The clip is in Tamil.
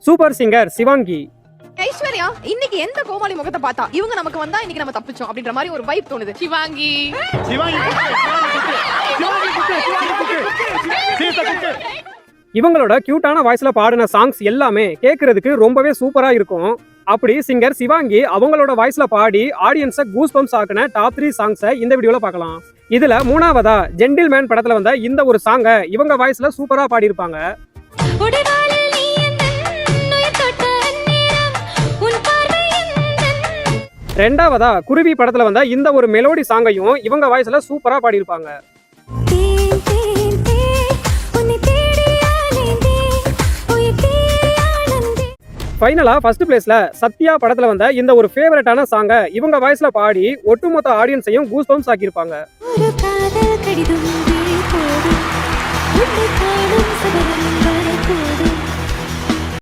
Super singer Shivangi. ஐஸ்வர்யா இன்னைக்கு எந்த கோமாளி முகத்தை பார்த்தா இவங்க நமக்கு வந்தா இன்னைக்கு நம்ம தப்பிச்சோம் அப்படின்ற மாதிரி ஒரு வைப் தோணுது. சிவாங்கி இவங்களோட கியூட்டான வாய்ஸ்ல பாடின சாங்ஸ் எல்லாமே கேட்கறதுக்கு ரொம்பவே சூப்பரா இருக்கும். அப்படி சிங்கர் சிவாங்கி அவங்களோட வாய்ஸ்ல பாடி ஆடியன்ஸை கூஸ் பம்ப்ஸ் ஆக்கின டாப் 3 சாங்ஸை இந்த வீடியோல பார்க்கலாம். இதுல மூணாவதா ஜென்டில்மேன் படத்துல வந்த இந்த ஒரு சாங்கை இவங்க வாய்ஸ்ல சூப்பரா பாடியிருப்பாங்க. ரெண்டாவதா குருவி படத்துல வந்த இந்த ஒரு மெலோடி சாங்கையும் இவங்க வாய்ஸ்ல சூப்பரா பாடியிருப்பாங்க. ஃபைனலா ஃபர்ஸ்ட் பிளேஸ்ல சத்யா படத்துல வந்த இந்த ஒரு ஃபேவரட்டான சாங்கை இவங்க வாய்ஸ்ல பாடி ஒட்டுமொத்த ஆடியன்ஸையும் கூஸ் பம்ப்ஸ் ஆக்கியிருப்பாங்க.